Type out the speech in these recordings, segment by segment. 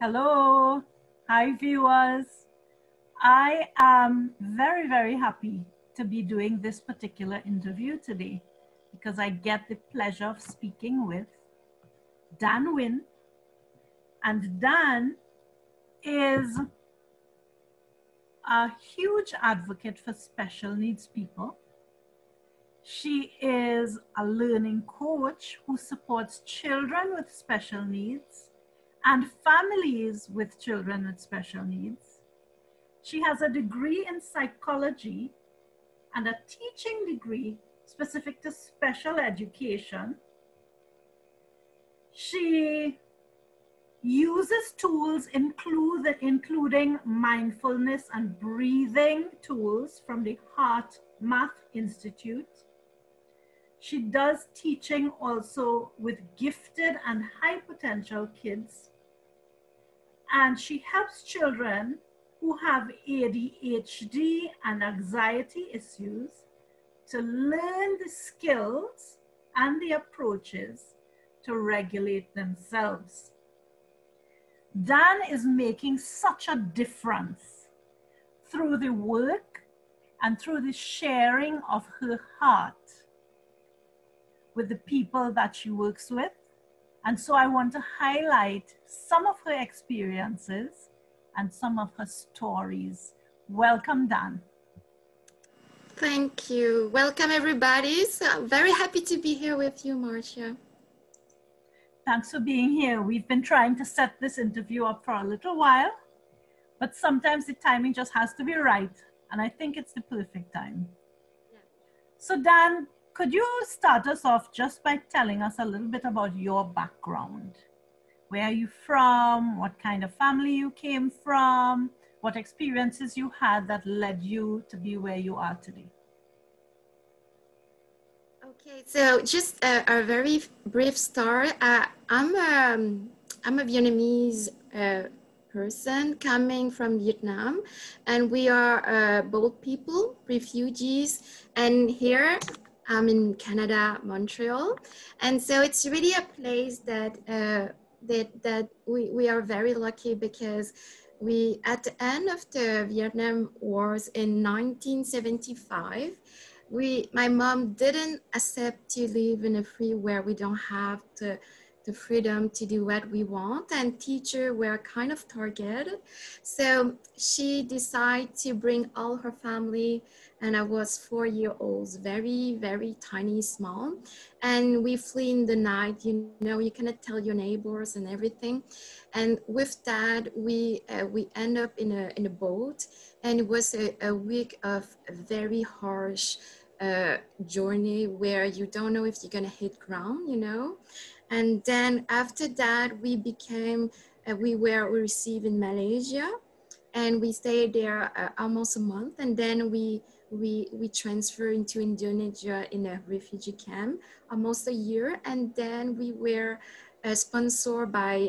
Hello. Hi, viewers. I am very, very happy to be doing this particular interview today because I get the pleasure of speaking with Dan Huynh. And Dan is a huge advocate for special needs people. She is a learning coach who supports children with special needs and families with children with special needs. She has a degree in psychology and a teaching degree specific to special education. She uses tools including mindfulness and breathing tools from the Heart Math Institute. She does teaching also with gifted and high potential kids. And she helps children who have ADHD and anxiety issues to learn the skills and the approaches to regulate themselves. Dan is making such a difference through the work and through the sharing of her heart with the people that she works with. And so I want to highlight some of her experiences and some of her stories. Welcome, Dan. Thank you. Welcome, everybody. So I'm very happy to be here with you, Marcia. Thanks for being here. We've been trying to set this interview up for a little while, but sometimes the timing just has to be right. And I think it's the perfect time. Yeah. So Dan, could you start us off just by telling us a little bit about your background? Where are you from? What kind of family you came from? What experiences you had that led you to be where you are today? Okay, so just a very brief start. I'm a Vietnamese person coming from Vietnam, and we are both people, refugees, and here I'm in Canada, Montreal, and so it's really a place that that we are very lucky because we, at the end of the Vietnam Wars in 1975, my mom didn't accept to live in a free where we don't have the freedom to do what we want, and teachers were kind of targeted. So she decided to bring all her family, and I was 4 years old, very, very tiny, small. And we flee in the night, you know, you cannot tell your neighbors and everything. And with that, we end up in a boat, and it was a week of very harsh journey where you don't know if you're gonna hit ground, you know. And then after that, we were received in Malaysia, and we stayed there almost a month, and then we transferred into Indonesia in a refugee camp almost a year, and then we were sponsored by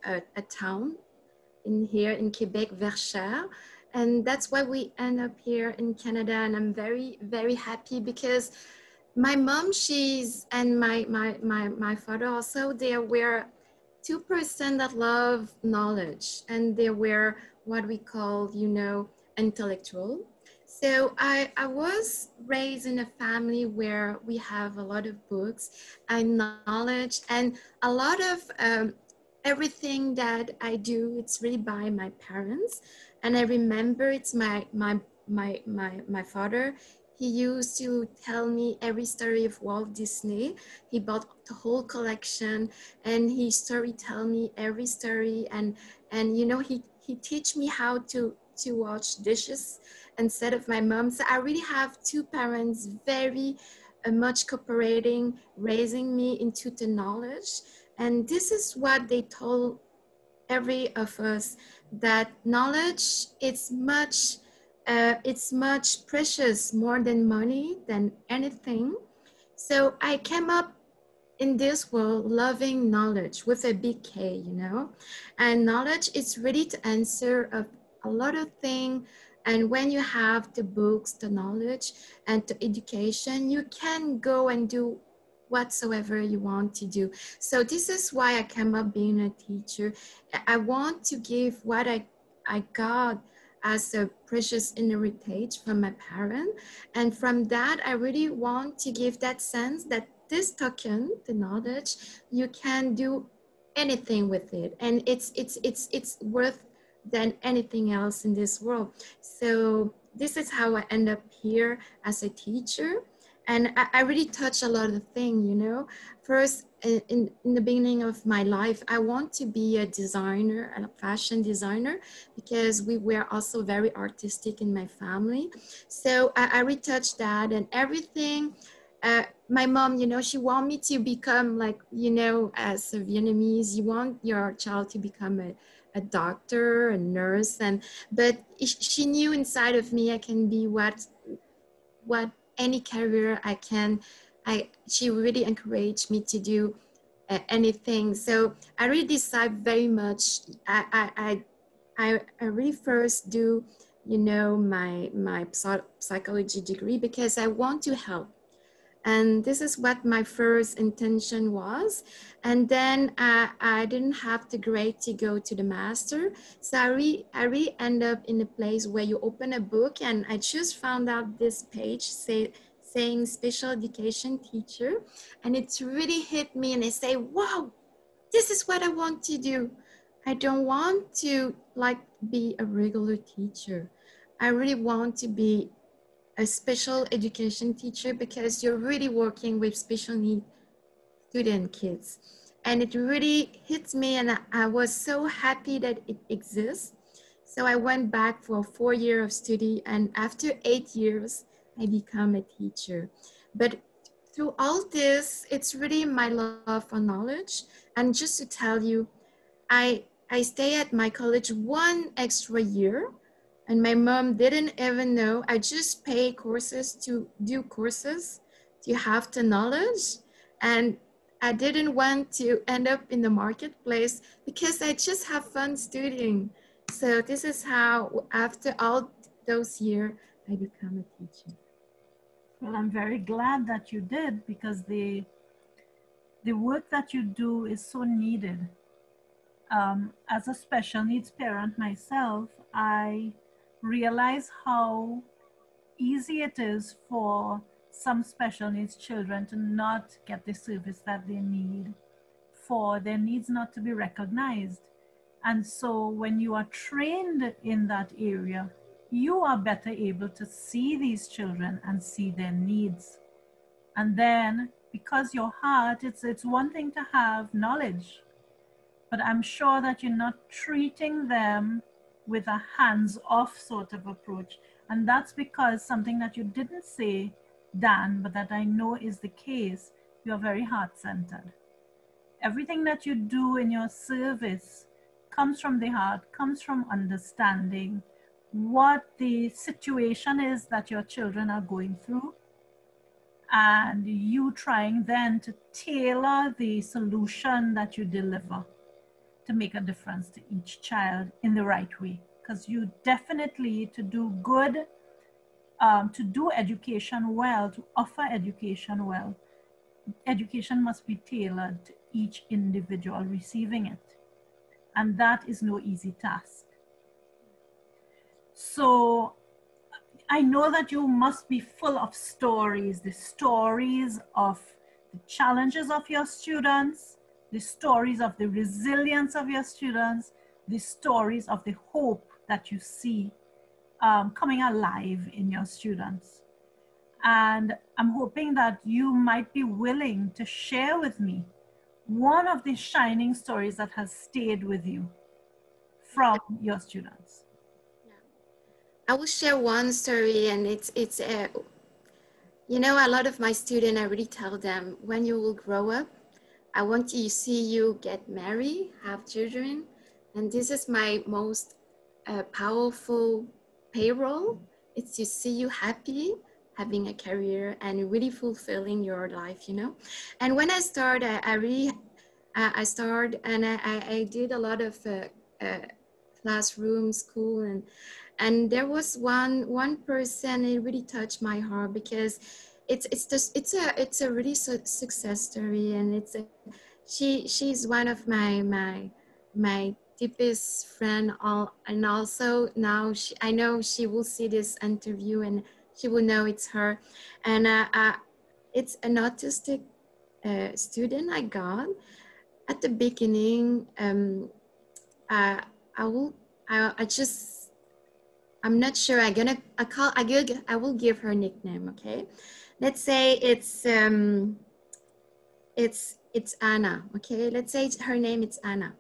a town here in Quebec, Verchères. And that's why we end up here in Canada. And I'm very, very happy because my mom, and my father also, they were 2% that love knowledge, and they were what we call, you know, intellectual. So I was raised in a family where we have a lot of books and knowledge, and a lot of everything that I do, it's really by my parents. And I remember it's my father. He used to tell me every story of Walt Disney. He bought the whole collection, and he tell me every story. And you know, he teach me how to wash dishes instead of my mom. So I really have two parents very much cooperating, raising me into the knowledge. And this is what they told every of us, that knowledge it's much precious, more than money, than anything. So I came up in this world loving knowledge with a big K, you know, and knowledge is ready to answer a lot of things. And when you have the books, the knowledge, and the education, you can go and do whatsoever you want to do. So this is why I came up being a teacher. I want to give what I got as a precious inheritance from my parent. And from that, I really want to give that sense that this token, the knowledge, you can do anything with it. And it's worth than anything else in this world. So this is how I end up here as a teacher. And I really touch a lot of things, you know. First, in the beginning of my life, I want to be a designer, a fashion designer, because we were also very artistic in my family. So I retouched that and everything. My mom, you know, she want me to become like, you know, as a Vietnamese, you want your child to become a doctor, a nurse, but she knew inside of me I can be what any career I can. She really encouraged me to do anything. So I really decide very much. I really first do, you know, my psychology degree because I want to help. And this is what my first intention was. And then I didn't have the grade to go to the master. So I really end up in a place where you open a book and I just found out this page saying special education teacher. And it's really hit me and I say, wow, this is what I want to do. I don't want to like be a regular teacher. I really want to be a special education teacher because you're really working with special need student kids. And it really hits me and I was so happy that it exists. So I went back for 4 years of study and after 8 years, I become a teacher. But through all this, it's really my love for knowledge. And just to tell you, I stay at my college 1 extra year and my mom didn't even know. I just pay courses to do courses to have the knowledge. And I didn't want to end up in the marketplace because I just have fun studying. So this is how, after all those years, I become a teacher. Well, I'm very glad that you did because the work that you do is so needed. As a special needs parent myself, I realize how easy it is for some special needs children to not get the service that they need, for their needs not to be recognized. And so when you are trained in that area, you are better able to see these children and see their needs. And then because your heart, it's one thing to have knowledge, but I'm sure that you're not treating them with a hands-off sort of approach. And that's because something that you didn't say, Dan, but that I know is the case, you're very heart-centered. Everything that you do in your service comes from the heart, comes from understanding what the situation is that your children are going through, and you trying then to tailor the solution that you deliver to make a difference to each child in the right way. Because you definitely, to do good, to do education well, to offer education well, education must be tailored to each individual receiving it. And that is no easy task. So I know that you must be full of stories, the stories of the challenges of your students, the stories of the resilience of your students, the stories of the hope that you see coming alive in your students. And I'm hoping that you might be willing to share with me one of the shining stories that has stayed with you from your students. I will share one story, and it's you know, a lot of my students, I really tell them, when you will grow up, I want to see you get married, have children, and this is my most powerful payroll. It's to see you happy, having a career, and really fulfilling your life, you know. And when I started, I started, and I did a lot of classroom, school, and there was one person, it really touched my heart because it's a really success story, and she's one of my deepest friend. And also now I know she will see this interview and she will know it's her. And it's an autistic student I got at the beginning. I I will I just I'm not sure. I will give her a nickname. Okay, let's say it's Anna. Okay, let's say her name is Anna.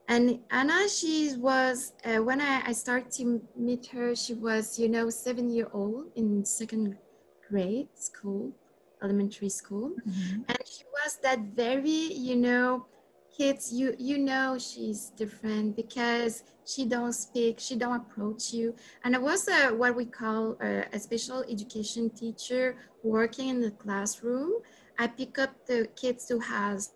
And Anna, she was when I started to meet her, she was 7 year old in second grade school, elementary school, Mm-hmm. and she was that very kids, she's different because she don't speak, she don't approach you. And I was what we call a special education teacher working in the classroom. I pick up the kids who has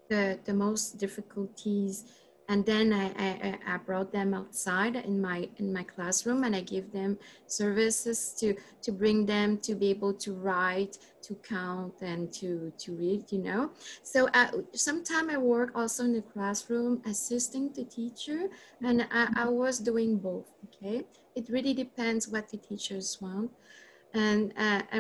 the most difficulties, and then I brought them outside in my classroom, and I give them services to bring them to be able to write, to count, and to read. So sometimes I work also in the classroom assisting the teacher, and I was doing both. Okay, it really depends what the teachers want. And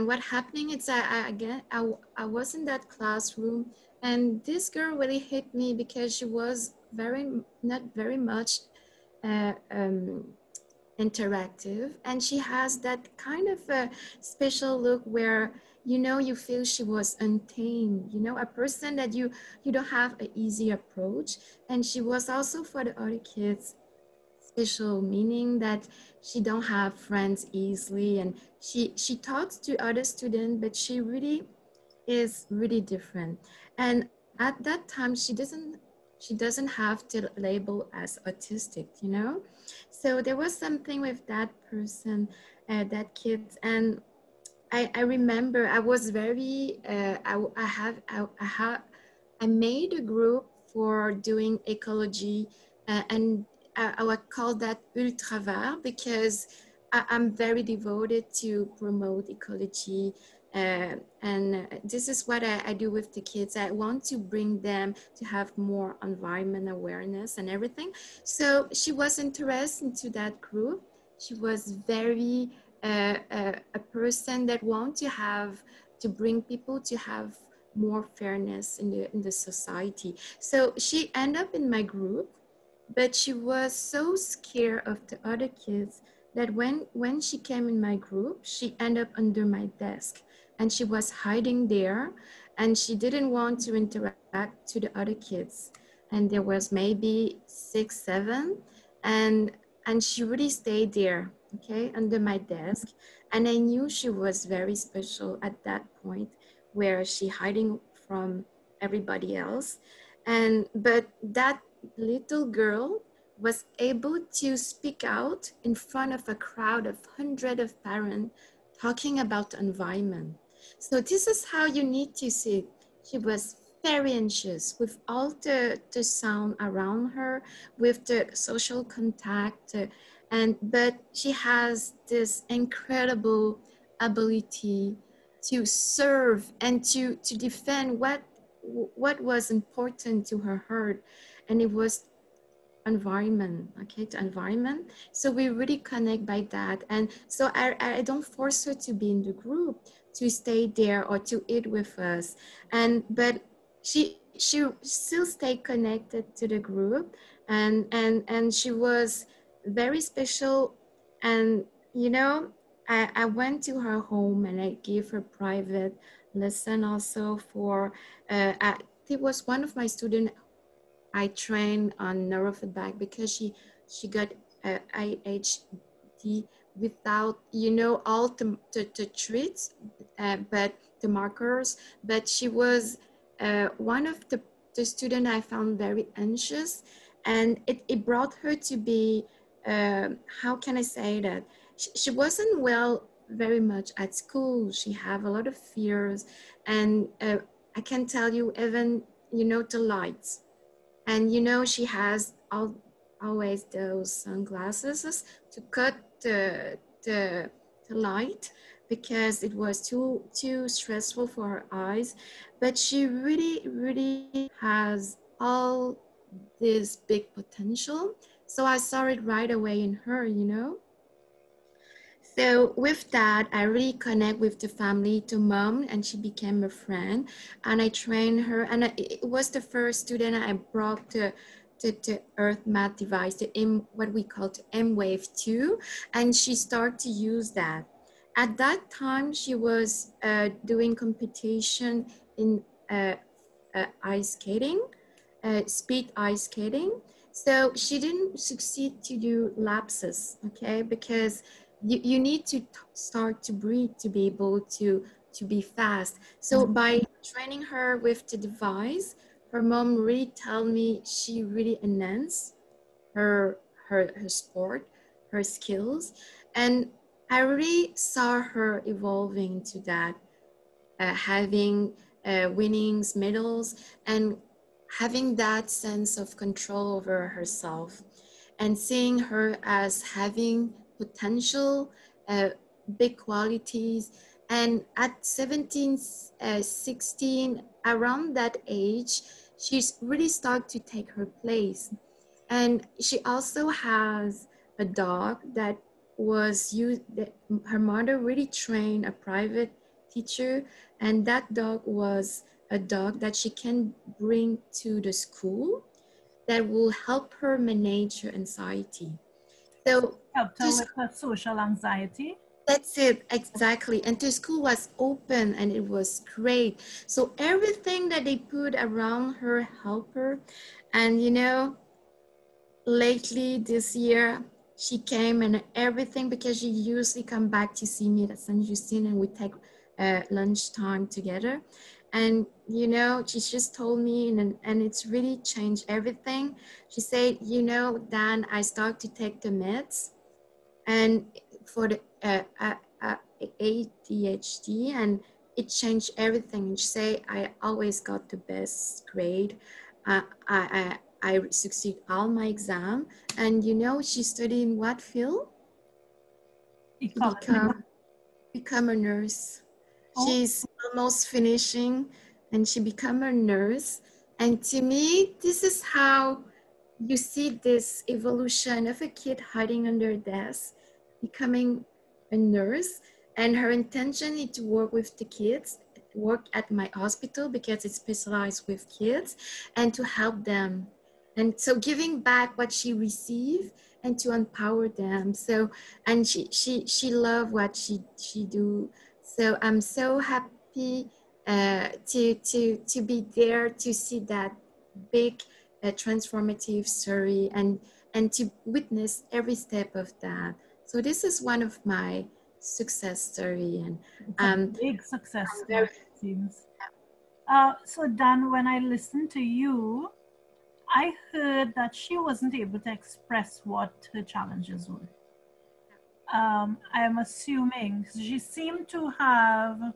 what happening is I was in that classroom, and this girl really hit me because she was not very much uh, um, interactive, and she has that kind of a special look where you feel she was untamed, a person that you don't have an easy approach. And she was also for the other kids special, meaning that she don't have friends easily, and she talks to other students, but she really is really different. And at that time she doesn't have to label as autistic. So there was something with that person, that kids. And I remember I was very I made a group for doing ecology, and I would call that ultravert because I'm very devoted to promote ecology. And this is what I do with the kids. I want to bring them to have more environment awareness and everything. So she was interested into that group. She was very a person that want to bring people to have more fairness in the society. So she ended up in my group, but she was so scared of the other kids that when she came in my group, she ended up under my desk, and she was hiding there, and she didn't want to interact to the other kids. And there was maybe 6 7, and she really stayed there, okay, under my desk. And I knew she was very special at that point where she hiding from everybody else. And but that little girl was able to speak out in front of a crowd of hundreds of parents talking about the environment. So this is how you need to see it. She was very anxious with all the sound around her, with the social contact, but she has this incredible ability to serve and to defend what was important to her heart, and it was environment. Okay, to environment. So we really connect by that. And so I don't force her to be in the group, to stay there or to eat with us. And but she still stay connected to the group, and she was very special. And I went to her home and I gave her private lesson also for it was one of my students I trained on neurofeedback because she got ADHD without all the traits, but the markers. But she was one of the student I found very anxious, and it brought her to be how can I say that she wasn't well very much at school. She have a lot of fears, and I can tell you even the lights. And she has always those sunglasses to cut the light. because it was too stressful for her eyes. But she really has all this big potential. So I saw it right away in her, you know. So with that, I really connect with the family to mom, and she became a friend. And I trained her, and it was the first student I brought to Earth Math device, the what we call the M-Wave 2, and she started to use that. At that time, she was doing competition in ice skating, speed ice skating. So she didn't succeed to do lapses, okay, because you need to start to breathe to be able to be fast. So by training her with the device, her mom really told me she really enhanced her sport, her skills, and I really saw her evolving to that, having winnings, medals, and having that sense of control over herself, and seeing her as having potential, uh, big qualities. And at 17, 16, around that age, she's really started to take her place. And she also has a dog that was used, that her mother really trained a private teacher, and that dog was a dog that she can bring to the school that will help her manage her anxiety. So Helped her to with her social anxiety. that's it, exactly. And the school was open and it was great. So everything that they put around her helped her. And you know, lately this year she came and everything, because she usually come back to see me at San Justine and we take lunchtime together. And you know, she just told me, and it's really changed everything. She said, you know, Dan, I start to take the meds and for the ADHD, and it changed everything. And she say, I always got the best grade. I succeed all my exam. And you know, she studied in what field? To Ecology. become a nurse. Oh, She's almost finishing, and she become a nurse. And to me, this is how you see this evolution of a kid hiding under a desk, becoming a nurse. And her intention is to work with the kids, work at my hospital because it's specialized with kids, and to help them. And so giving back what she received and to empower them. So, and she loved what she do. So I'm so happy to be there to see that big transformative story, and to witness every step of that. So this is one of my success story, and it's a big success I'm story, very it seems. So Dan, when I listened to you, I heard that she wasn't able to express what her challenges were. I'm assuming she seemed to have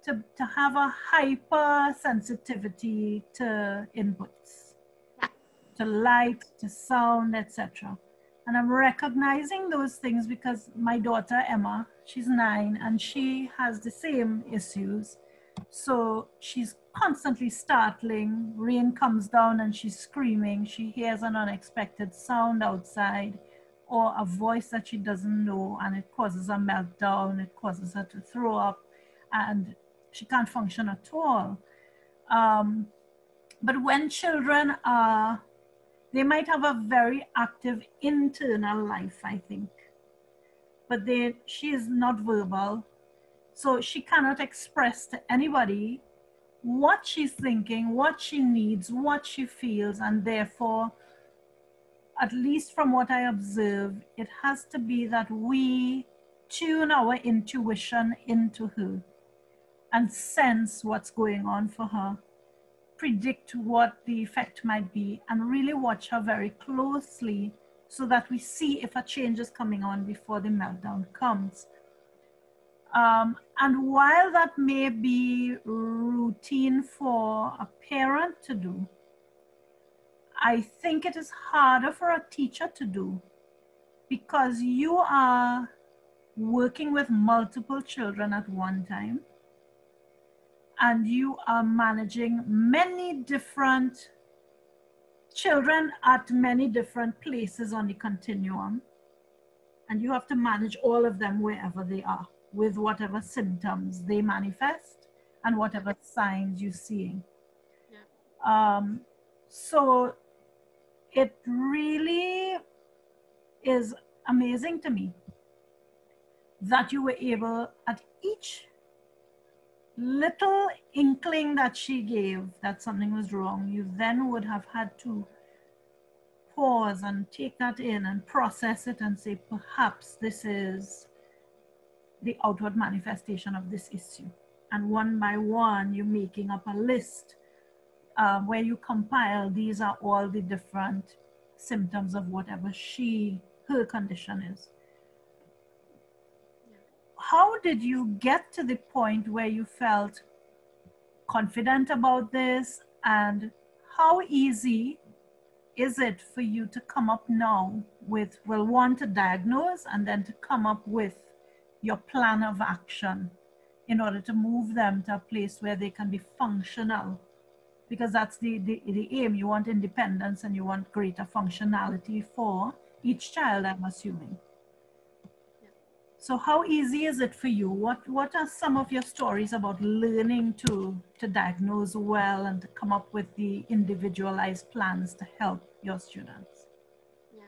a hyper sensitivity to inputs, to light, to sound, etc. And I'm recognizing those things because my daughter Emma, she's 9, and she has the same issues. So she's constantly startling. Rain comes down and she's screaming. She hears an unexpected sound outside or a voice that she doesn't know, and it causes a meltdown. It causes her to throw up, and she can't function at all. But when children are, they might have a very active internal life, I think, but she is not verbal, so she cannot express to anybody what she's thinking, what she needs, what she feels, and therefore, at least from what I observe, it has to be that we tune our intuition into her and sense what's going on for her, predict what the effect might be, and really watch her very closely so that we see if a change is coming on before the meltdown comes. And while that may be routine for a parent to do, I think it is harder for a teacher to do, because you are working with multiple children at one time, and you are managing many different children at many different places on the continuum, and you have to manage all of them wherever they are with whatever symptoms they manifest and whatever signs you're seeing. So it really is amazing to me that you were able, at each little inkling that she gave that something was wrong, you then would have had to pause and take that in and process it and say, perhaps this is the outward manifestation of this issue. And one by one, you're making up a list where you compile, these are all the different symptoms of whatever her condition is. How did you get to the point where you felt confident about this, and how easy is it for you to come up now with, well, one, to diagnose, and then to come up with your plan of action in order to move them to a place where they can be functional? Because that's the aim. You want independence and you want greater functionality for each child, I'm assuming. So how easy is it for you? What are some of your stories about learning to diagnose well and to come up with the individualized plans to help your students? Yeah,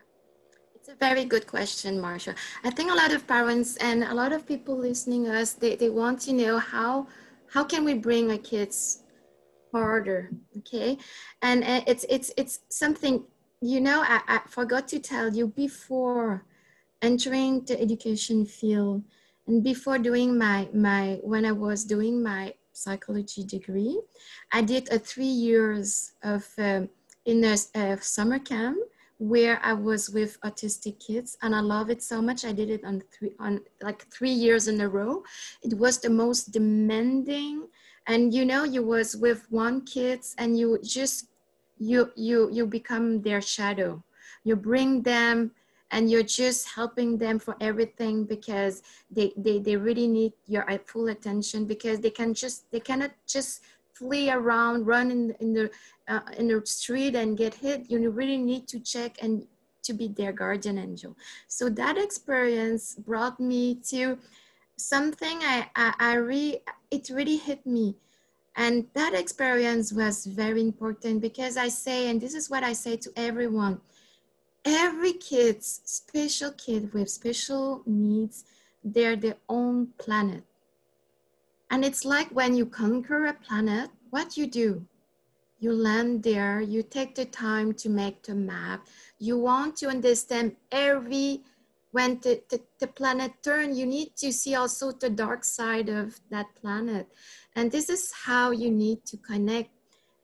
it's a very good question, Marsha. I think a lot of parents and a lot of people listening us, they want to know how can we bring our kids harder, okay? And it's something, you know, I forgot to tell you before entering the education field and before doing when I was doing my psychology degree, I did 3 years of in a summer camp where I was with autistic kids, and I love it so much. I did it on like 3 years in a row. It was the most demanding, and you know, you was with one kids and you just you become their shadow. You bring them and you're just helping them for everything because they really need your full attention, because they cannot just flee around, run in the street and get hit. You really need to check and to be their guardian angel. So that experience brought me to something it really hit me. And that experience was very important, because I say, and this is what I say to everyone, every special kid with special needs, they're their own planet. And it's like when you conquer a planet, what you do? You land there, you take the time to make the map. You want to understand when the planet turns, you need to see also the dark side of that planet. And this is how you need to connect.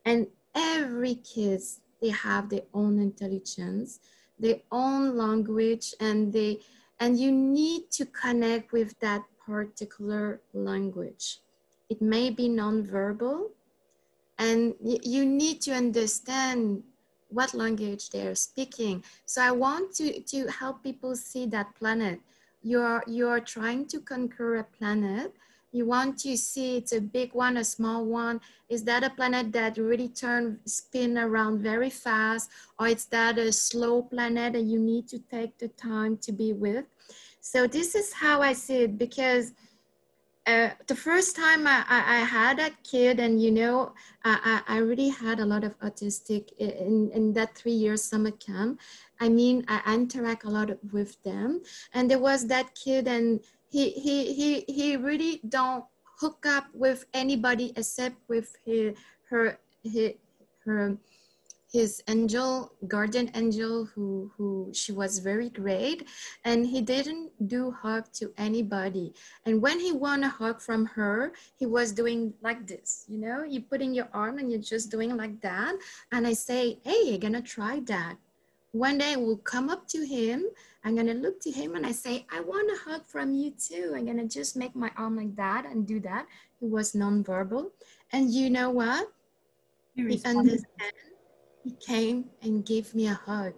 And every kid, they have their own intelligence, their own language, and you need to connect with that particular language. It may be nonverbal, and you need to understand what language they're speaking. So I want to help people see that planet. You're trying to conquer a planet. You want to see it's a big one, a small one. Is that a planet that really spin around very fast? Or is that a slow planet that you need to take the time to be with? So this is how I see it, because the first time I had that kid, and you know, I really had a lot of autistic in that 3 years summer camp. I mean, I interact a lot with them, and there was that kid, and he really don't hook up with anybody except with his guardian angel, who she was very great, and he didn't do hug to anybody. And when he want a hug from her, he was doing like this, you know, you putting your arm and you're just doing like that. And I say, hey, you're gonna try that. One day we'll come up to him, I'm gonna look to him and I say, I want a hug from you too. I'm gonna just make my arm like that and do that. He was nonverbal. And you know what? He understands. He came and gave me a hug.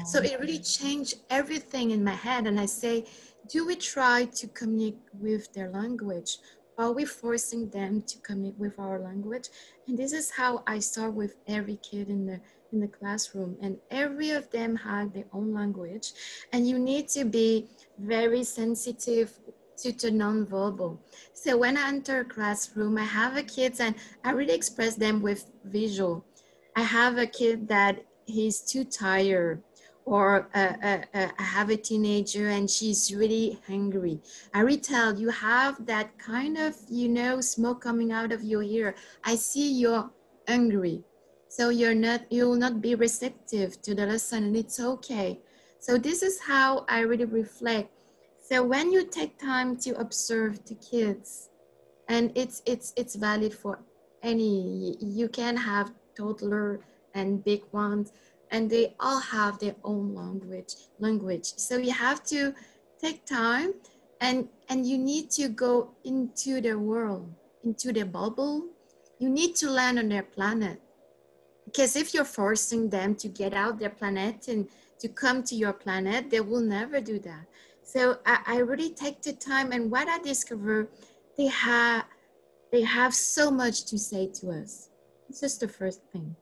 So it really changed everything in my head. And I say, do we try to communicate with their language? Are we forcing them to communicate with our language? And this is how I start with every kid in the classroom, and every of them had their own language, and you need to be very sensitive to nonverbal. So when I enter a classroom, I have a kids and I really express them with visual. I have a kid that he's too tired, or I have a teenager and she's really hungry. I retell, you have that kind of, you know, smoke coming out of your ear. I see you're hungry. So you will not be receptive to the lesson, and it's okay. So this is how I really reflect. So when you take time to observe the kids, and it's valid for any, you can have toddler and big ones, and they all have their own language. So you have to take time, and you need to go into their world, into their bubble. You need to land on their planet, because if you're forcing them to get out their planet and to come to your planet, they will never do that. So I really take the time, and what I discover, they have they have so much to say to us. It's just the first thing.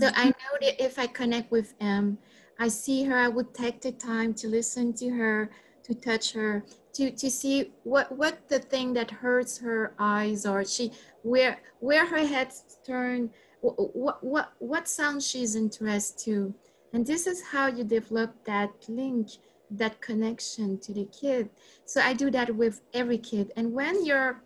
So I know that if I connect with I see her, I would take the time to listen to her, to touch her, to see what the thing that hurts her eyes, or where her head's turned, what sound she's interested to. And this is how you develop that link, that connection to the kid. So I do that with every kid. And when you're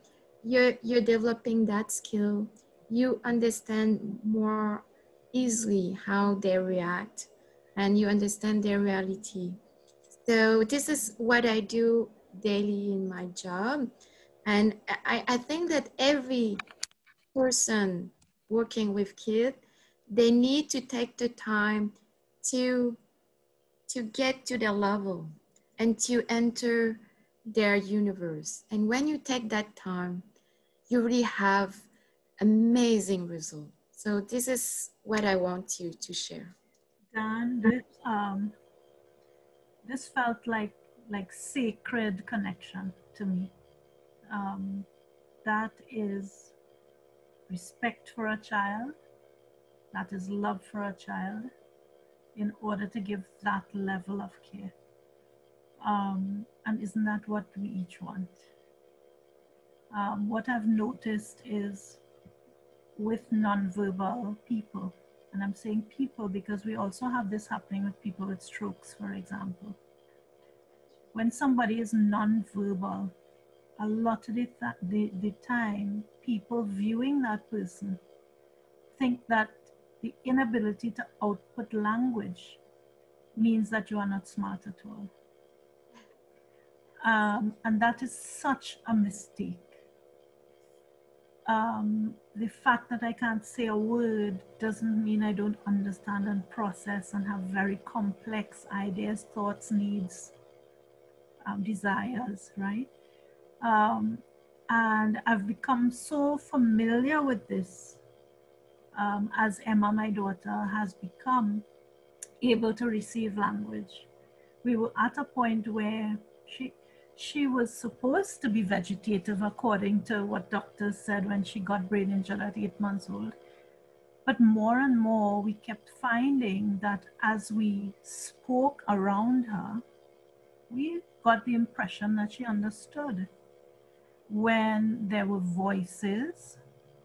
developing that skill, you understand more easily how they react, and you understand their reality. So this is what I do daily in my job. And I think that every person working with kids, they need to take the time to get to their level and to enter their universe. And when you take that time, you really have amazing result. So this is what I want you to share. Dan, this felt like sacred connection to me. That is respect for a child, that is love for a child, in order to give that level of care. And isn't that what we each want? What I've noticed is with nonverbal people, and I'm saying people because we also have this happening with people with strokes, for example. When somebody is nonverbal, a lot of the time, people viewing that person think that the inability to output language means that you are not smart at all. And that is such a mistake. The fact that I can't say a word doesn't mean I don't understand and process and have very complex ideas, thoughts, needs, desires, right? And I've become so familiar with this, as Emma, my daughter, has become able to receive language. We were at a point where she was supposed to be vegetative according to what doctors said when she got brain injured at 8 months old. But more and more, we kept finding that as we spoke around her, we got the impression that she understood. When there were voices,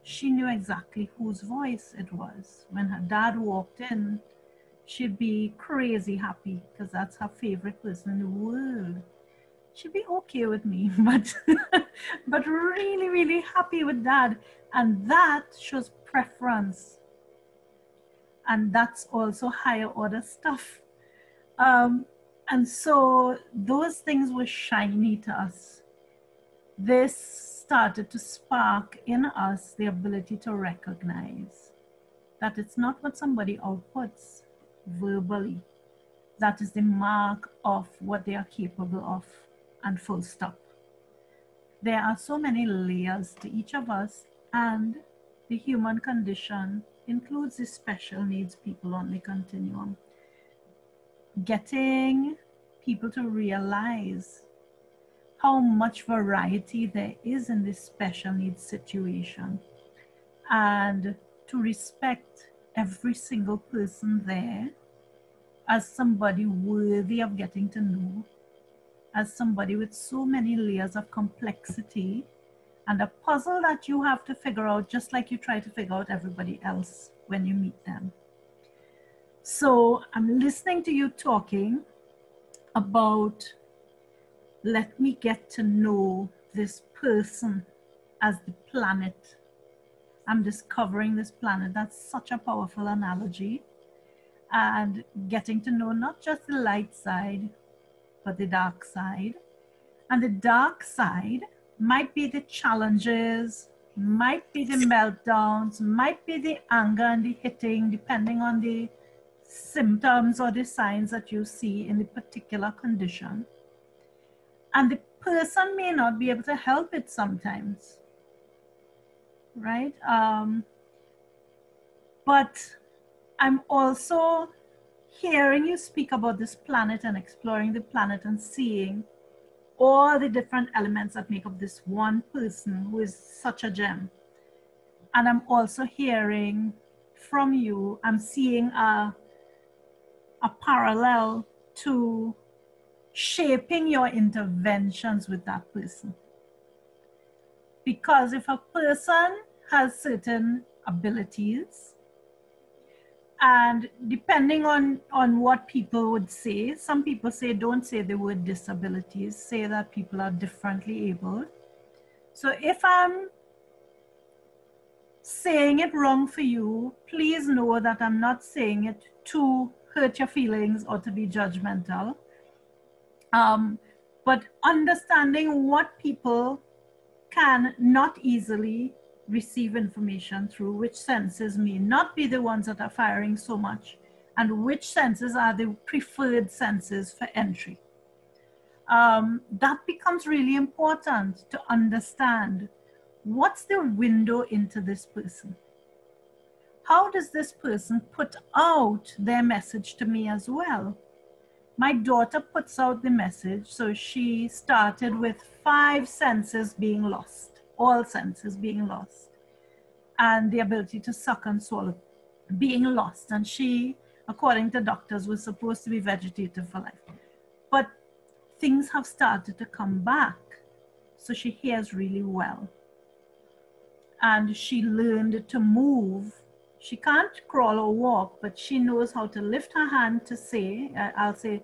she knew exactly whose voice it was. When her dad walked in, she'd be crazy happy because that's her favorite person in the world. She'd be okay with me, but really, really happy with dad. And that shows preference. And that's also higher order stuff. And so those things were shiny to us. This started to spark in us the ability to recognize that it's not what somebody outputs verbally that is the mark of what they are capable of, and full stop. There are so many layers to each of us, and the human condition includes the special needs people on the continuum. Getting people to realize how much variety there is in this special needs situation, and to respect every single person there as somebody worthy of getting to know, as somebody with so many layers of complexity and a puzzle that you have to figure out just like you try to figure out everybody else when you meet them. So I'm listening to you talking about, let me get to know this person as the planet. I'm discovering this planet. That's such a powerful analogy. And getting to know not just the light side, but the dark side. And the dark side might be the challenges, might be the meltdowns, might be the anger and the hitting, depending on the symptoms or the signs that you see in the particular condition. And the person may not be able to help it sometimes, right? But I'm also hearing you speak about this planet and exploring the planet and seeing all the different elements that make up this one person who is such a gem. And I'm also hearing from you, I'm seeing a parallel to shaping your interventions with that person. Because if a person has certain abilities, and depending on what people would say, some people say, don't say the word disabilities, say that people are differently able. So if I'm saying it wrong for you, please know that I'm not saying it to hurt your feelings or to be judgmental. But understanding what people can not easily receive information through, which senses may not be the ones that are firing so much, and which senses are the preferred senses for entry. That becomes really important to understand. What's the window into this person? How does this person put out their message to me as well? My daughter puts out the message, so she started with 5 senses being lost, all senses being lost, and the ability to suck and swallow being lost. And she, according to doctors, was supposed to be vegetative for life. But things have started to come back, so she hears really well. And she learned to move. She can't crawl or walk, but she knows how to lift her hand to say, I'll say,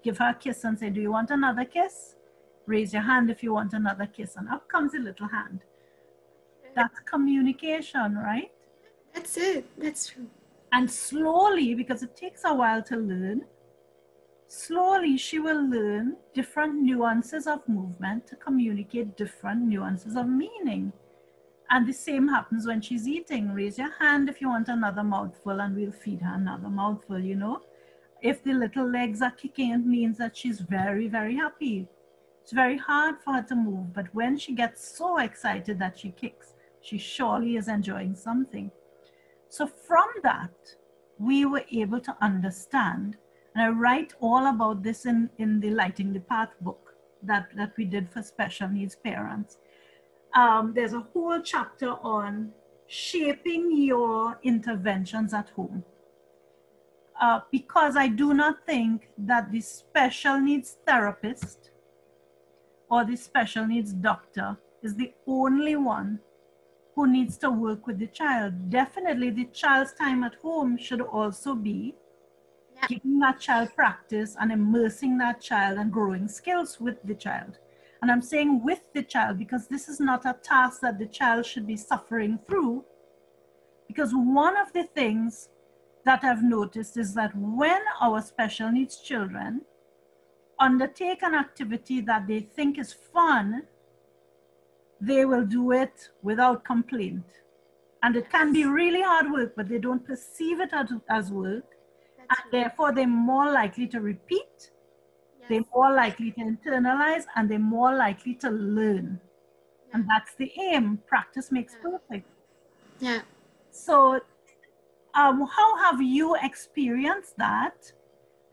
give her a kiss and say, do you want another kiss? Raise your hand if you want another kiss. And up comes a little hand. That's communication, right? That's it. That's true. And slowly, because it takes a while to learn, slowly she will learn different nuances of movement to communicate different nuances of meaning. And the same happens when she's eating. Raise your hand if you want another mouthful and we'll feed her another mouthful, you know. If the little legs are kicking, it means that she's very, very happy. It's very hard for her to move, but when she gets so excited that she kicks, she surely is enjoying something. So from that, we were able to understand, and I write all about this in the Lighting the Path book that we did for special needs parents. There's a whole chapter on shaping your interventions at home. Because I do not think that the special needs therapist or the special needs doctor is the only one who needs to work with the child. Definitely the child's time at home should also be giving that child practice and immersing that child and growing skills with the child. And I'm saying with the child because this is not a task that the child should be suffering through. Because one of the things that I've noticed is that when our special needs children undertake an activity that they think is fun, they will do it without complaint. And it can be really hard work, but they don't perceive it as work. And therefore, they're more likely to repeat, they're more likely to internalize, and they're more likely to learn. And that's the aim. Practice makes perfect. Yeah. So how have you experienced that?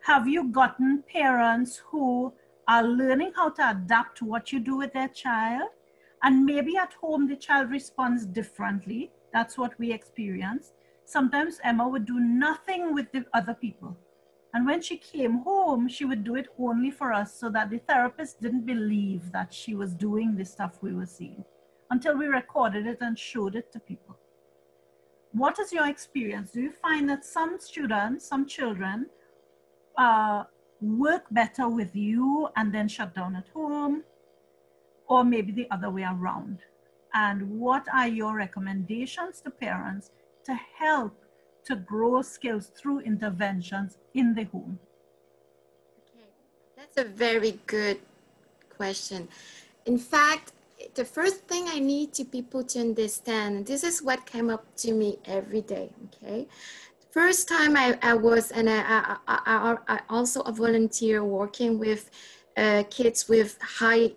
Have you gotten parents who are learning how to adapt to what you do with their child. And maybe at home, the child responds differently. That's what we experience. Sometimes Emma would do nothing with the other people. And when she came home, she would do it only for us so that the therapist didn't believe that she was doing the stuff we were seeing until we recorded it and showed it to people. What is your experience? Do you find that some students, some children work better with you and then shut down at home, or maybe the other way around? And what are your recommendations to parents to help to grow skills through interventions in the home? Okay, that's a very good question. In fact, the first thing I need to people to understand, this is what came up to me every day, okay? First time I was, and I also a volunteer working with kids with high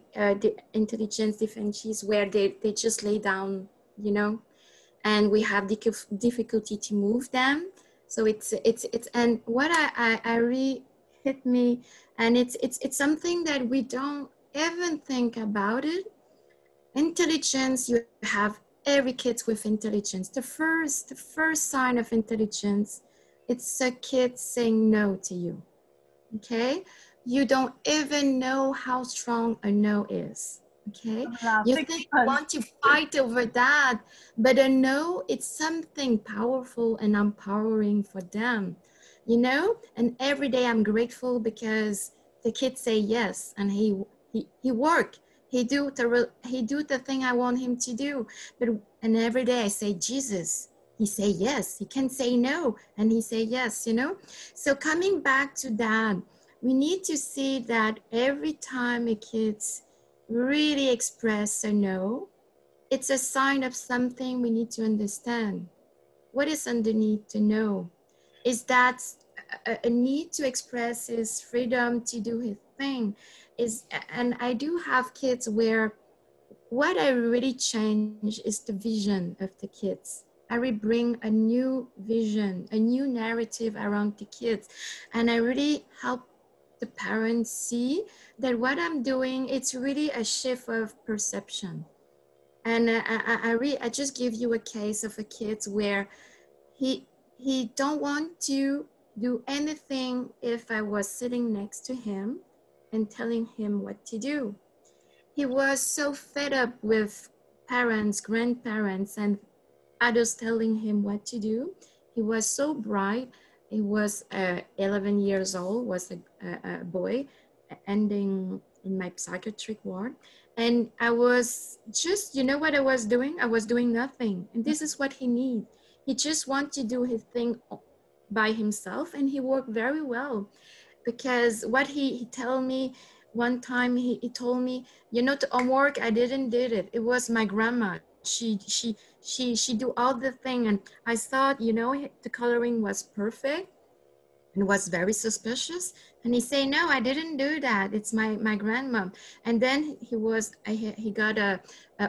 intelligence deficiencies where they just lay down, you know, and we have difficulty to move them. So it's and what I really hit me, and it's something that we don't even think about it. Intelligence, you have every kid with intelligence. The first sign of intelligence, it's a kid saying no to you, okay? You don't even know how strong a no is, okay? You think you want to fight over that, but a no, it's something powerful and empowering for them, you know? And every day I'm grateful because the kids say yes, and he work. He do the thing I want him to do. And every day I say, Jesus, he say yes. He can say no, and he say yes, you know? So coming back to that, we need to see that every time a kid really express a no, it's a sign of something we need to understand. What is underneath to know? Is that a need to express his freedom to do his thing? And I do have kids where what I really change is the vision of the kids. I really bring a new vision, a new narrative around the kids. And I really help the parents see that what I'm doing, it's really a shift of perception. And I just give you a case of a kid where he don't want to do anything if I was sitting next to him and telling him what to do. He was so fed up with parents, grandparents, and adults telling him what to do. He was so bright. He was 11 years old, was a boy, ending in my psychiatric ward. And I was just, you know what I was doing? I was doing nothing. And this is what he needs. He just wants to do his thing by himself, and he worked very well. Because what he told me one time, he told me, you know, the homework, I didn't did it. It was my grandma. She do all the thing. And I thought, you know, the coloring was perfect and was very suspicious. And he say, no, I didn't do that. It's my grandma. And then he got a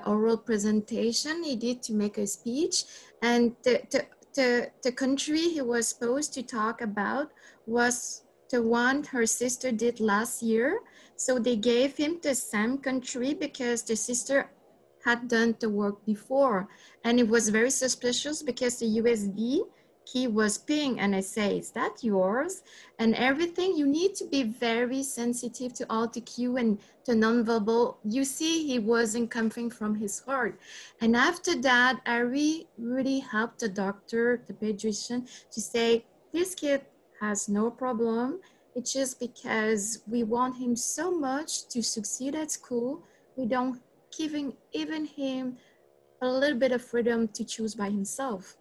oral presentation. He did to make a speech. And the country he was supposed to talk about was the one her sister did last year. So they gave him the same country because the sister had done the work before. And it was very suspicious because the USB key was ping, and I say, is that yours? And everything, you need to be very sensitive to all the cue and to nonverbal. You see, he wasn't coming from his heart. And after that, I really helped the doctor, the pediatrician, to say, this kid has no problem. It's just because we want him so much to succeed at school, we don't giving even him a little bit of freedom to choose by himself.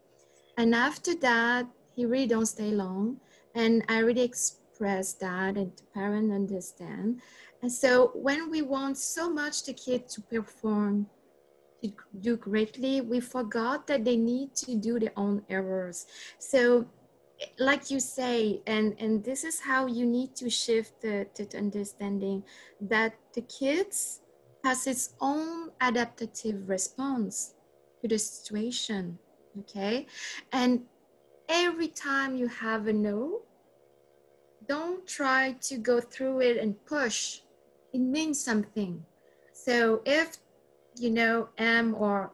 And after that, he really don't stay long. And I really express that, and the parent understand. And so when we want so much the kid to perform, to do greatly, we forgot that they need to do their own errors. So like you say, and this is how you need to shift the understanding that the kids has its own adaptive response to the situation, okay? And every time you have a no, don't try to go through it and push. it means something. So if you know or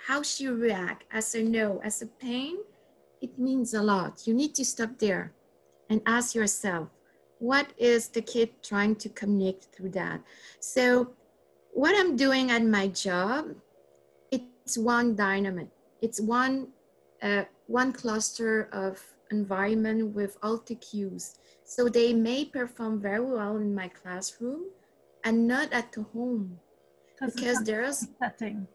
how she react as a no, as a pain, it means a lot. You need to stop there and ask yourself, what is the kid trying to communicate through that? So what I'm doing at my job, it's one dynamic. It's one cluster of environment with all the cues. So they may perform very well in my classroom and not at the home, because there's setting.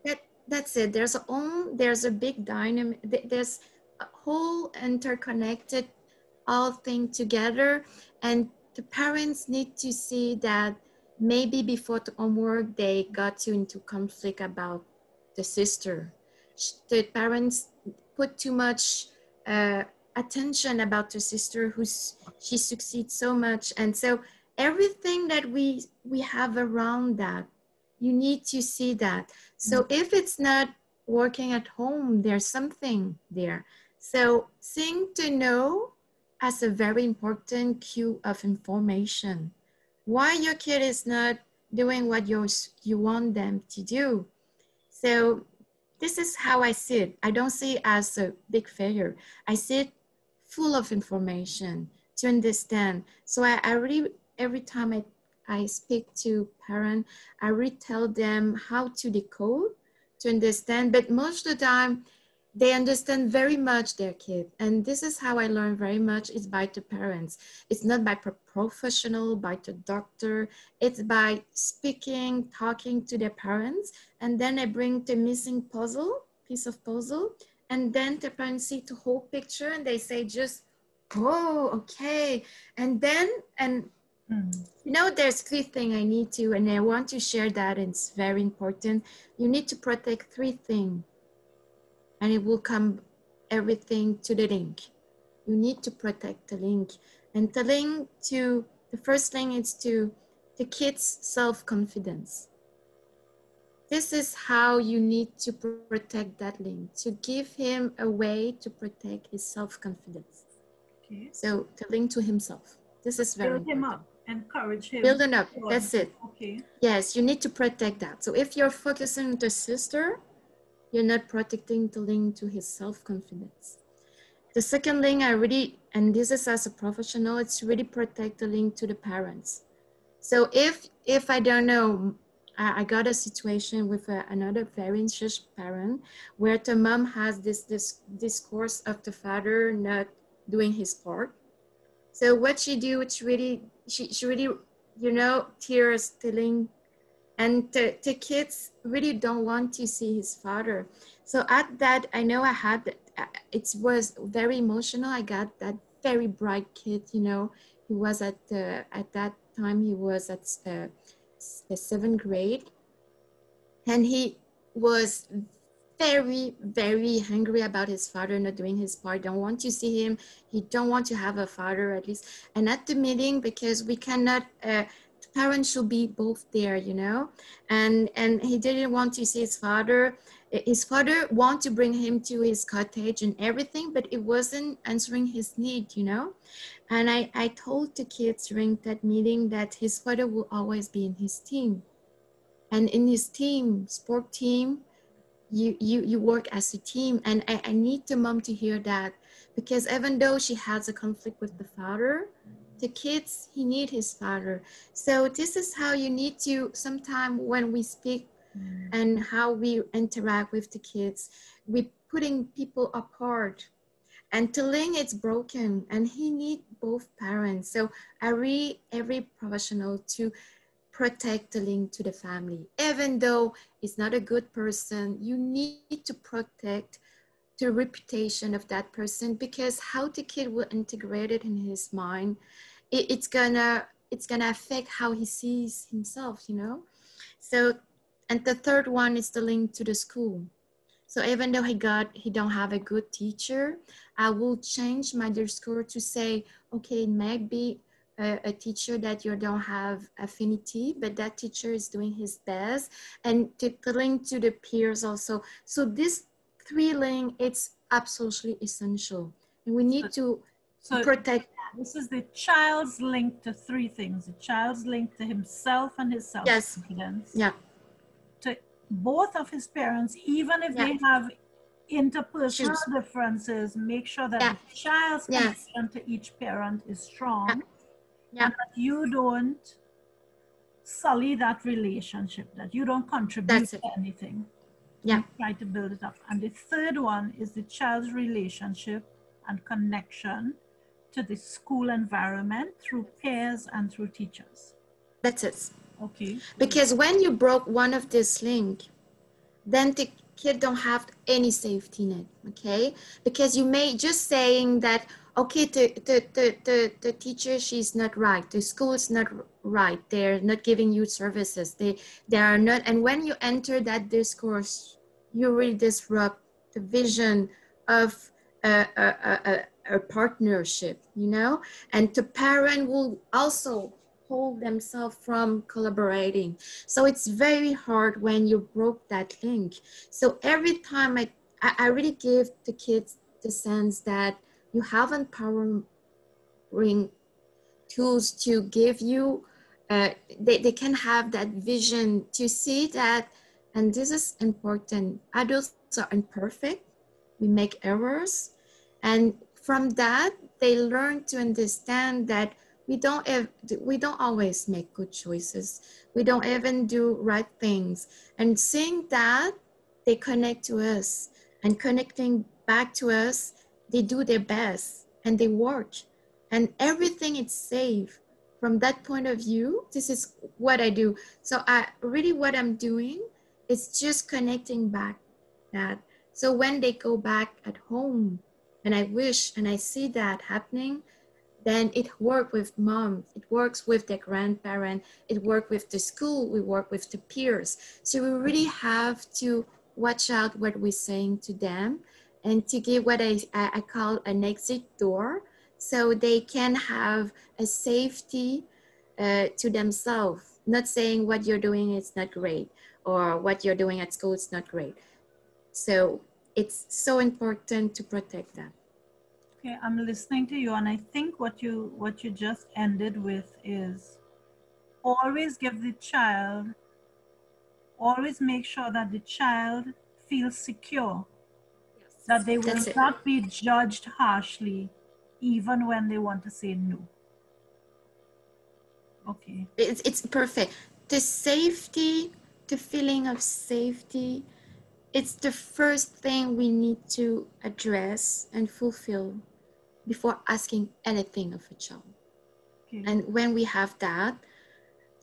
That's it. There's a big dynamic. There's a whole interconnected all thing together, and the parents need to see that maybe before the homework they got into conflict about the sister. The parents put too much attention about the sister she succeeds so much, and so everything that we have around that, you need to see that. So if it's not working at home, there's something there. So seeing to know as a very important cue of information. Why your kid is not doing what you want them to do. So this is how I see it. I don't see it as a big failure. I see it full of information to understand. So I really, every time I speak to parents, I really tell them how to decode, to understand, but most of the time, they understand very much their kid. And this is how I learn very much, is by the parents. It's not by professional, by the doctor. It's by speaking, talking to their parents. And then I bring the missing piece of puzzle. And then the parents see the whole picture and they say just, oh, okay. And then, you know, there's 3 things I need to, and I want to share that, and it's very important. You need to protect 3 things. And it will come everything to the link. You need to protect the link. And the link to, the first thing is to the kid's self-confidence. This is how you need to protect that link, to give him a way to protect his self-confidence. Okay. So the link to himself. This is very important. Build him up, encourage him. Build him up, that's it. Okay. Yes, you need to protect that. So if you're focusing on the sister, you're not protecting the link to his self-confidence. The second link, and this is as a professional, it's really protect the link to the parents. So if I don't know, I got a situation with another very anxious parent where the mom has this discourse of the father not doing his part. So what she do, it's really, she really, you know, tears telling. And the kids really don't want to see his father. So at that, I know it was very emotional. I got that very bright kid, you know, he was at that time, he was at the 7th grade. And he was very, very angry about his father not doing his part, don't want to see him. He don't want to have a father, at least. And at the meeting, because we cannot, parents should be both there, you know, and he didn't want to see his father. His father wanted to bring him to his cottage and everything, but it wasn't answering his need, you know. And I told the kids during that meeting that his father will always be in his team. And in his team, sport team, you work as a team. And I need the mom to hear that, because even though she has a conflict with the father, the kids, he need his father. So this is how you need to, sometime when we speak and how we interact with the kids, we putting people apart. And telling it's broken, and he need both parents. So I read every professional to protect the link to the family. Even though it's not a good person, you need to protect the reputation of that person, because how the kid will integrate it in his mind, it's gonna affect how he sees himself, you know. So, and the third one is the link to the school. So even though he don't have a good teacher, I will change my discourse to say, okay, it might be a teacher that you don't have affinity, but that teacher is doing his best, and to link to the peers also. So this 3 link, it's absolutely essential, and we need to protect that. This is the child's link to three things. The child's link to himself and his self-confidence. Yeah. To both of his parents, even if they have interpersonal differences, make sure that the child's connection to each parent is strong. And that you don't sully that relationship, that you don't contribute to anything. You try to build it up. And the third one is the child's relationship and connection to the school environment through peers and through teachers. That's it. Okay. Because when you broke one of this link, then the kid don't have any safety net, okay? Because you may just saying that, okay, the teacher, she's not right. The school is not right. They're not giving you services. They are not. And when you enter that discourse, you really disrupt the vision of a partnership, you know? And the parent will also hold themselves from collaborating. So it's very hard when you broke that link. So every time I really give the kids the sense that you have empowering tools to give you, they can have that vision to see that, and this is important. Adults are imperfect, we make errors, and from that, they learn to understand that we don't always make good choices. We don't even do right things. And seeing that, they connect to us, and connecting back to us, they do their best and they work, and everything is safe. From that point of view, this is what I do. So what I'm doing is just connecting back that. So when they go back at home, and I wish and I see that happening, then it works with mom, it works with the grandparent, it works with the school, we work with the peers. So we really have to watch out what we're saying to them, and to give what I call an exit door, so they can have a safety to themselves, not saying what you're doing is not great, or what you're doing at school is not great. So it's so important to protect them. Okay, I'm listening to you, and I think what you just ended with is always give the child, always make sure that the child feels secure, that they will not be judged harshly, even when they want to say no. Okay. It's perfect. The safety, the feeling of safety, it's the first thing we need to address and fulfill before asking anything of a child. Okay. And when we have that,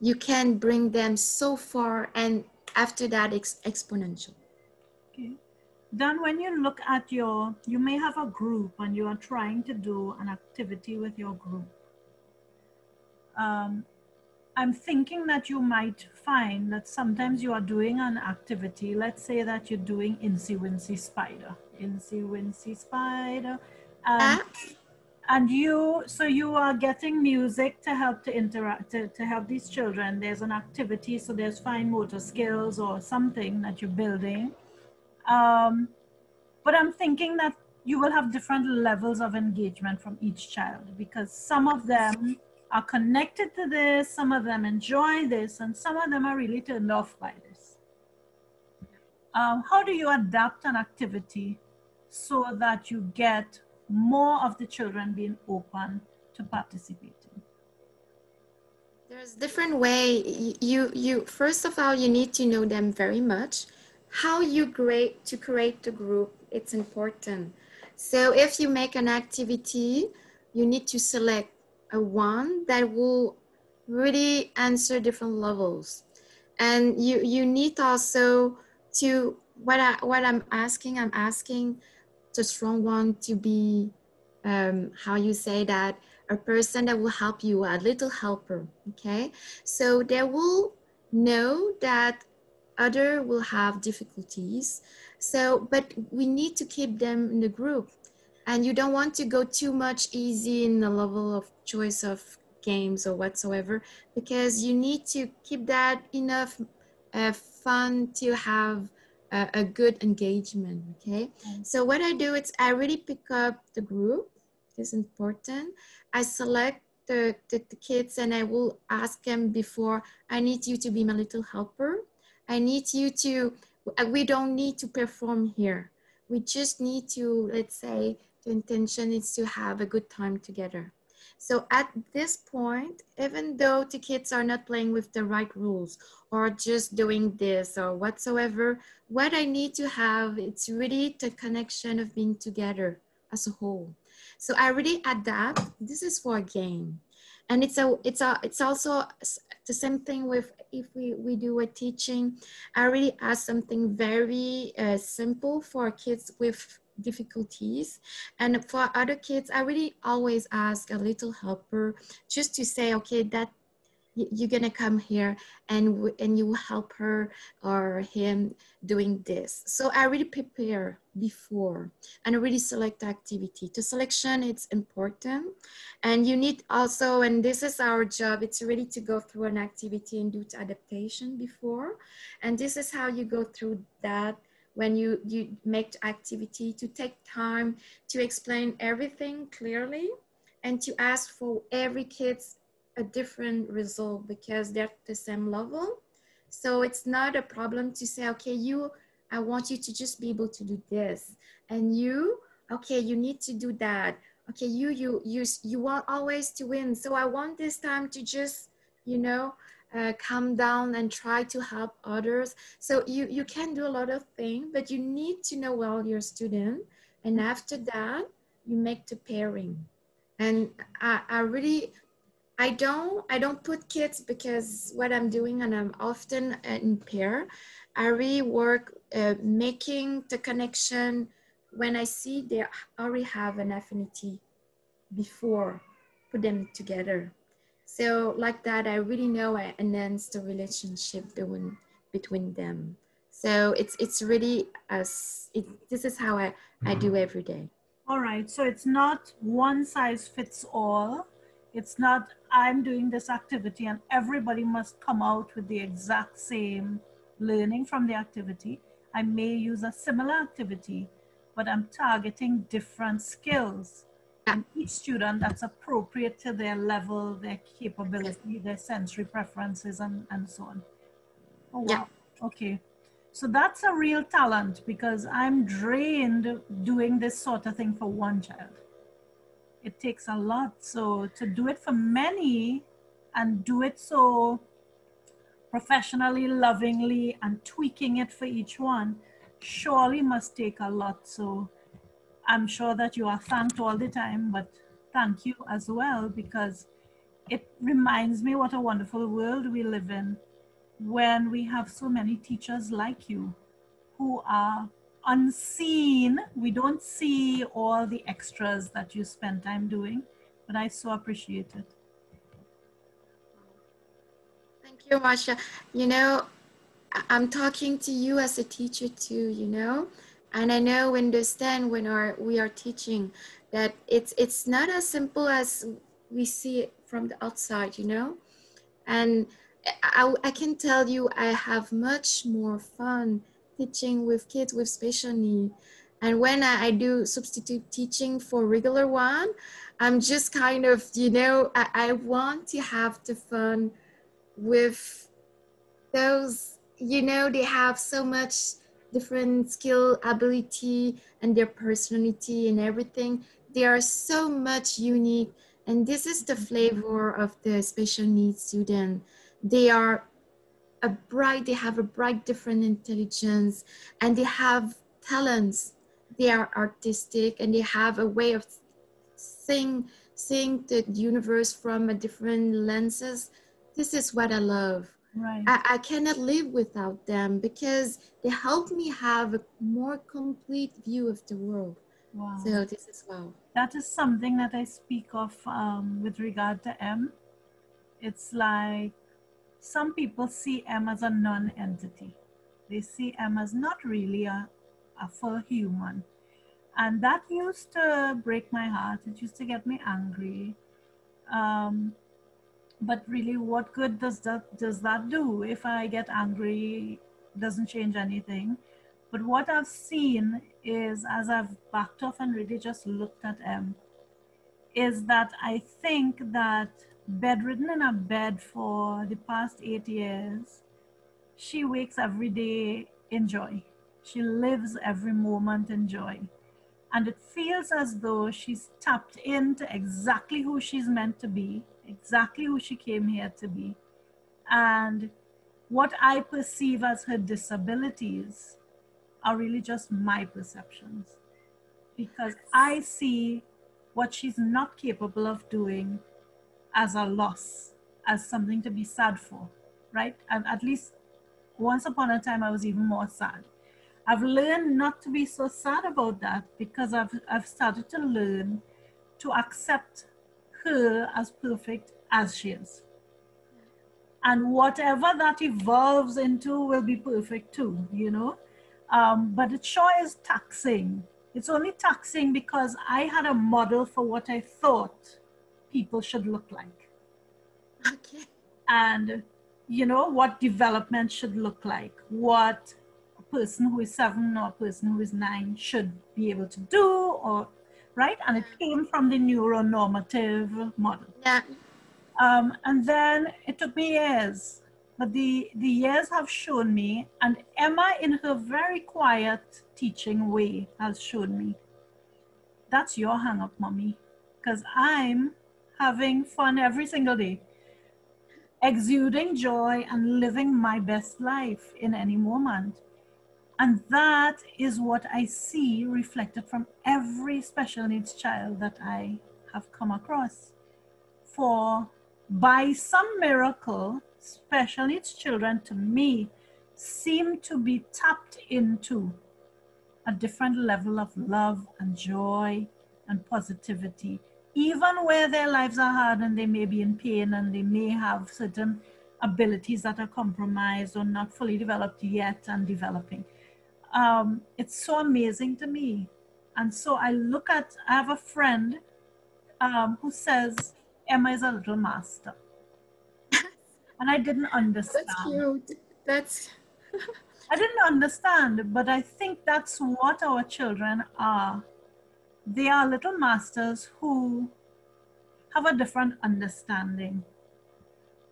you can bring them so far, and after that, it's exponential. Okay. Then when you look at you may have a group and you are trying to do an activity with your group. I'm thinking that you might find that sometimes you are doing an activity. Let's say that you're doing Incy Wincy Spider. Incy Wincy Spider. And you are getting music to help to interact, to help these children. There's an activity, so there's fine motor skills or something that you're building. But I'm thinking that you will have different levels of engagement from each child, because some of them are connected to this, some of them enjoy this, and some of them are really turned off by this. How do you adapt an activity so that you get more of the children being open to participating? There's different way. You first of all, you need to know them very much. How you create the group, it's important. So if you make an activity, you need to select a one that will really answer different levels. And you need also to, I'm asking the strong one to be, how you say that, a person that will help you, a little helper, okay? So they will know that other will have difficulties. So, but we need to keep them in the group. And you don't want to go too much easy in the level of choice of games or whatsoever, because you need to keep that enough fun to have a good engagement, okay? So what I do is I really pick up the group It's important. I select the kids and I will ask them before, I need you to be my little helper. I need you to, we don't need to perform here. We just need to, let's say, the intention is to have a good time together. So at this point, even though the kids are not playing with the right rules or just doing this or whatsoever, what I need to have, it's really the connection of being together as a whole. So I really adapt. This is for a game. And it's also the same thing with if we do a teaching. I really ask something very simple for kids with difficulties, and for other kids I really always ask a little helper just to say, okay, that you're gonna come here and you will help her or him doing this. So I really prepare before and I really select the activity. The selection, it's important. And you need also, and this is our job, it's really to go through an activity and do the adaptation before. And this is how you go through that when you make the activity, to take time to explain everything clearly and to ask for every kid's a different result because they're at the same level. So it's not a problem to say, okay, I want you to just be able to do this. And you, okay, you need to do that. Okay, you want always to win. So I want this time to just, calm down and try to help others. So you can do a lot of things, but you need to know well your student. And after that, you make the pairing. And I really, I don't put kids because what I'm doing, and I'm often in pair. I really work making the connection when I see they already have an affinity before put them together. So like that, I really know I enhance the relationship between them. So it's really this is how I do every day. All right, so it's not one size fits all. It's not I'm doing this activity and everybody must come out with the exact same learning from the activity. I may use a similar activity, but I'm targeting different skills Yeah, in each student that's appropriate to their level, their capability, their sensory preferences, and so on. Oh, yeah. wow. Okay. So that's a real talent because I'm drained doing this sort of thing for one child. It takes a lot. So to do it for many and do it so professionally, lovingly, and tweaking it for each one surely must take a lot. So I'm sure that you are thanked all the time, but thank you as well because it reminds me what a wonderful world we live in when we have so many teachers like you who are unseen. We don't see all the extras that you spend time doing, but I so appreciate it. Thank you, Masha. You know, I'm talking to you as a teacher too, and I know, understand when we are teaching that it's not as simple as we see it from the outside, and I can tell you I have much more fun teaching with kids with special needs. And when I do substitute teaching for regular one, I'm just kind of, I want to have the fun with those, they have so much different skill, ability, and their personality and everything. They are so much unique. And this is the flavor of the special needs student. They are they have a bright, different intelligence, and they have talents. They are artistic and they have a way of seeing the universe from a different lenses. This is what I love. Right. I cannot live without them because they help me have a more complete view of the world. Wow. So this is wow. That is something that I speak of with regard to M. It's like some people see M as a non-entity. They see M as not really a full human. And that used to break my heart. It used to get me angry. But really, what good does that do? If I get angry, doesn't change anything. But what I've seen is, as I've backed off and really just looked at M, is that I think that bedridden in a bed for the past 8 years, she wakes every day in joy. She lives every moment in joy. And it feels as though she's tapped into exactly who she's meant to be, exactly who she came here to be. And what I perceive as her disabilities are really just my perceptions, because I see what she's not capable of doing as a loss, as something to be sad for, right? And at least once upon a time, I was even more sad. I've learned not to be so sad about that, because I've started to learn to accept her as perfect as she is. And whatever that evolves into will be perfect too, you know? But it sure is taxing. It's only taxing because I had a model for what I thought people should look like. Okay. And, you know, what development should look like, what a person who is 7 or a person who is 9 should be able to do, or, right? And it came from the neuronormative model. Yeah. And then it took me years, but the years have shown me, and Emma in her very quiet teaching way has shown me, that's your hang up, mommy, because I'm having fun every single day, exuding joy and living my best life in any moment. And that is what I see reflected from every special needs child that I have come across. For by some miracle, special needs children to me seem to be tapped into a different level of love and joy and positivity, even where their lives are hard and they may be in pain and they may have certain abilities that are compromised or not fully developed yet and developing. It's so amazing to me. And so I have a friend who says Emma is a little master. And I didn't understand. That's cute. That's I didn't understand, but I think that's what our children are. They are little masters who have a different understanding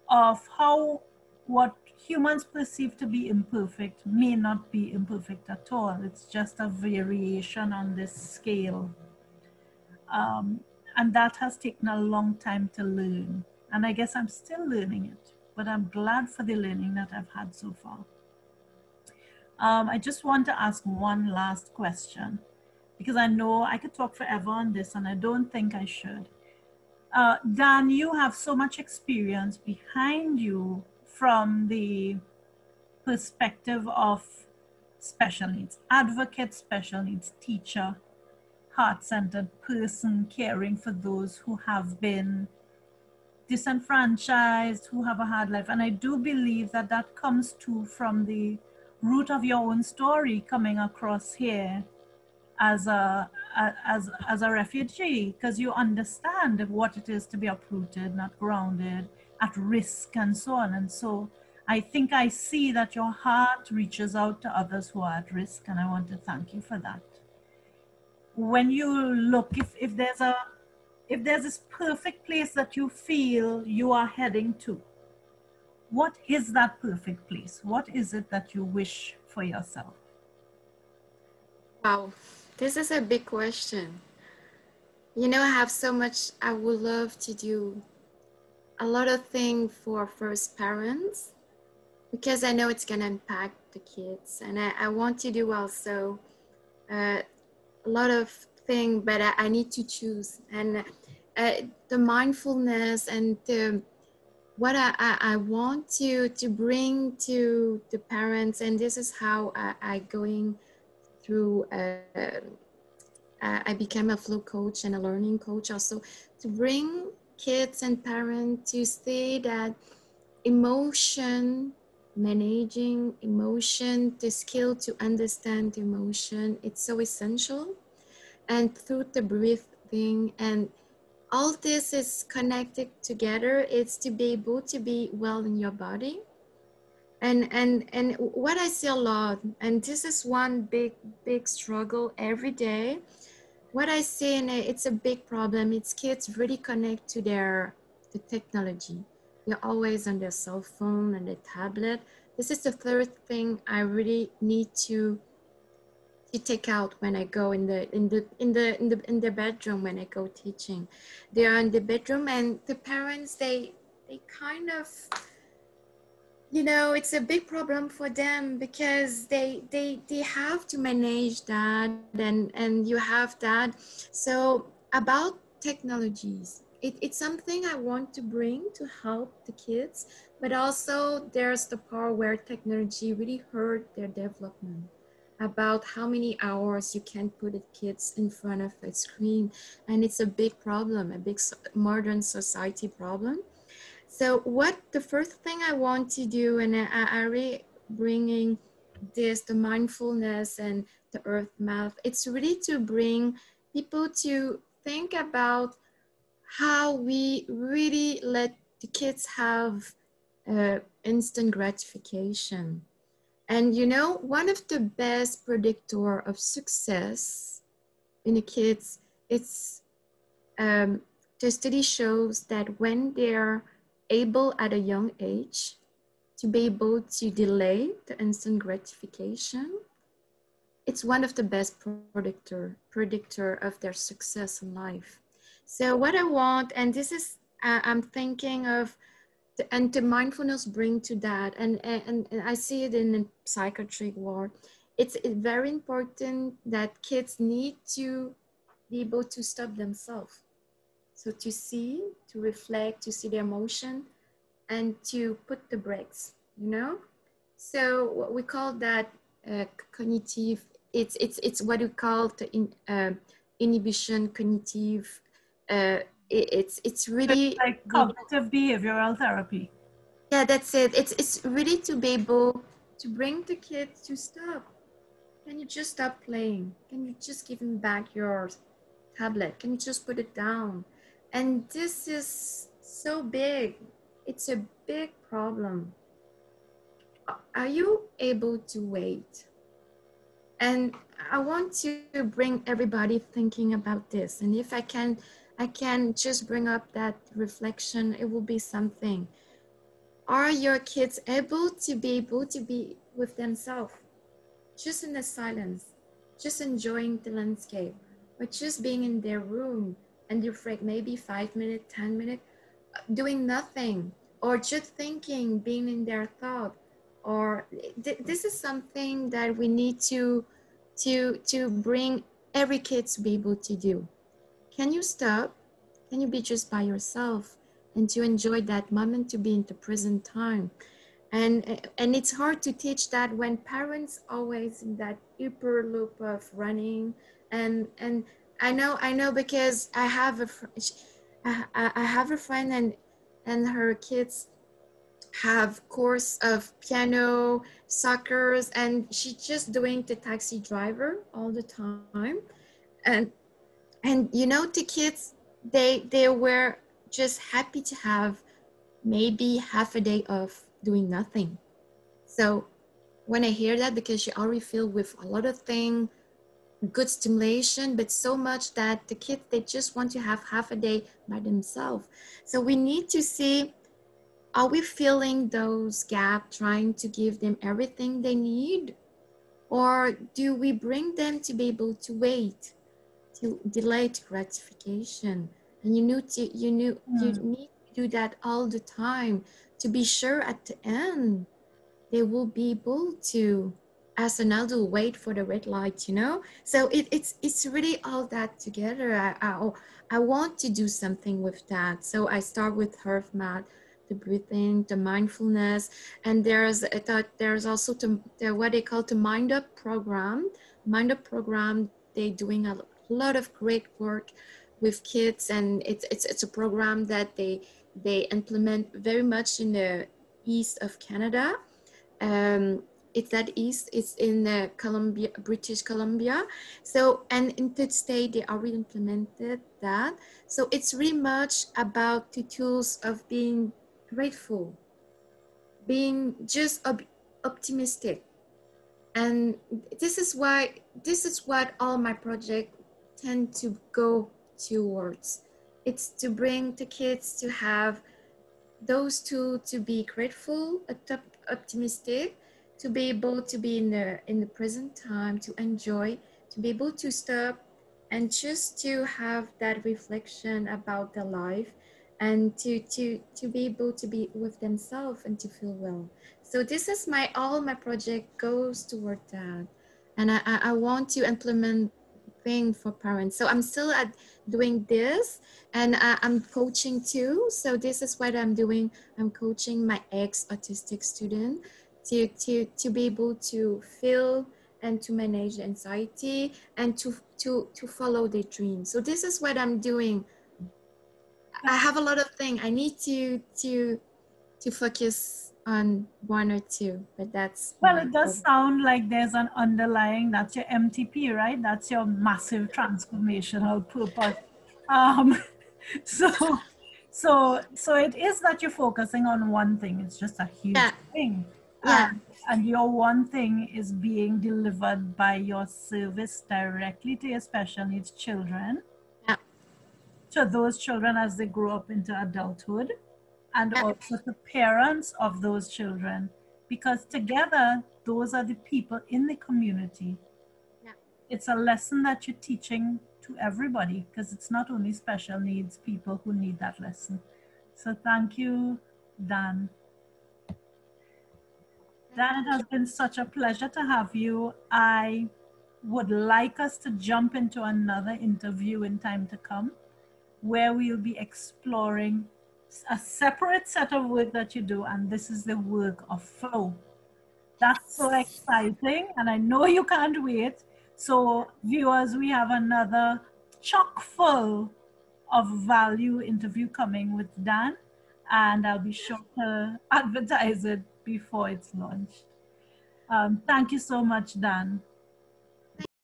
of how what humans perceive to be imperfect may not be imperfect at all. It's just a variation on this scale. And that has taken a long time to learn. And I guess I'm still learning it, but I'm glad for the learning that I've had so far. I just want to ask one last question, because I know I could talk forever on this and I don't think I should. Dan, you have so much experience behind you from the perspective of special needs advocate, special needs teacher, heart-centered person caring for those who have been disenfranchised, who have a hard life. And I do believe that that comes too from the root of your own story coming across here as a refugee, because you understand what it is to be uprooted, not grounded, at risk, and so on. And so I think I see that your heart reaches out to others who are at risk, and I want to thank you for that. When you look, if there's this perfect place that you feel you are heading to, what is that perfect place? What is it that you wish for yourself? wow. This is a big question. You know, I have so much I would love to do. A lot of things for first parents, because I know it's gonna impact the kids, and I want to do also a lot of things, but I need to choose. And the mindfulness and what I want to bring to the parents, and this is how I going through. I became a flow coach and a learning coach also, to bring kids and parents to see that emotion, managing emotion, the skill to understand emotion, it's so essential. And through the breathing and all this is connected together, it's to be able to be well in your body. And what I see a lot, and this is one big struggle every day, what I see, and it's a big problem, it's kids really connect to the technology. They're always on their cell phone and their tablet. This is the third thing I really need to take out when I go in the bedroom when I go teaching. They are in the bedroom, and the parents they kind of, you know, it's a big problem for them because they have to manage that, and you have that. So about technologies, it's something I want to bring to help the kids, but also there's the part where technology really hurt their development, about how many hours you can put the kids in front of a screen. And it's a big problem, a big modern society problem. So what the first thing I want to do, and I really bringing this, the mindfulness and the earth math, it's really to bring people to think about how we really let the kids have instant gratification. And you know, one of the best predictor of success in the kids, it's um, the study shows that when they're able at a young age to be able to delay the instant gratification, it's one of the best predictor of their success in life. So what I want, and this is I'm thinking of and the mindfulness bring to that, and I see it in the psychiatric ward. It's very important that kids need to be able to stop themselves. So to see, to reflect, to see the emotion, and to put the brakes, you know? So what we call that cognitive, it's what we call the inhibition cognitive. It's So it's really like cognitive behavioral therapy. yeah, that's it. It's really to be able to bring the kids to stop. Can you just stop playing? Can you just give him back your tablet? Can you just put it down? And this is so big. It's a big problem. Are you able to wait? And I want to bring everybody thinking about this. And if I can just bring up that reflection, it will be something. Are your kids able to be with themselves, just in the silence, just enjoying the landscape, or just being in their room and you're afraid maybe 5 minutes, 10 minutes, doing nothing, or just thinking, being in their thought? Or this is something that we need to bring every kid to be able to do. Can you stop? Can you be just by yourself and to enjoy that moment, to be in the present time? And it's hard to teach that when parents always in that hyper loop of running. And I know because I have a friend, and her kids have course of piano, soccer, and she's just doing the taxi driver all the time. And and you know, the kids, they were just happy to have maybe half a day of doing nothing. So when I hear that, because she already filled with a lot of things, good stimulation, but so much that the kids, they just want to have half a day by themselves. So we need to see, are we filling those gaps, trying to give them everything they need? Or do we bring them to be able to wait, to delay gratification? And you need to do that all the time to be sure at the end they will be able to, as an adult, wait for the red light, you know? So it's really all that together. I want to do something with that. So I start with Herf Mat, the breathing, the mindfulness, and there's also what they call the Mind Up program. Mind Up program, they doing a lot of great work with kids, and it's a program that they implement very much in the east of Canada. um, it's that east, it's in Columbia, British Columbia. So, and in the state, they already implemented that. So it's really much about the tools of being grateful, being just optimistic. And this is what all my project tend to go towards. It's to bring the kids to have those two, to be grateful, optimistic, to be able to be in the present time, to enjoy, to be able to stop and just to have that reflection about their life, and to be able to be with themselves and to feel well. So this is all my project goes toward that. And I want to implement thing for parents. So I'm still doing this, and I'm coaching too. So this is what I'm doing. I'm coaching my ex-autistic student to be able to feel and to manage anxiety and to follow their dreams. So this is what I'm doing. I have a lot of things. I need to focus on one or two, but that's Well, my it does goal. sound like there's an underlying, that's your MTP, right? That's your massive transformational purpose. Um, so, so it is that you're focusing on one thing. It's just a huge Yeah, thing. yeah, And your one thing is being delivered by your service directly to your special needs children, yeah, to those children as they grow up into adulthood, and yeah, also to parents of those children, because together those are the people in the community. yeah. It's a lesson that you're teaching to everybody, because it's not only special needs people who need that lesson. So thank you, Dan. Dan, it has been such a pleasure to have you. I would like us to jump into another interview in time to come, where we'll be exploring a separate set of work that you do, and this is the work of flow. That's so exciting, and I know you can't wait. So viewers, we have another chock full of value interview coming with Dan, and I'll be sure to advertise it before it's launched. Thank you so much, Dan.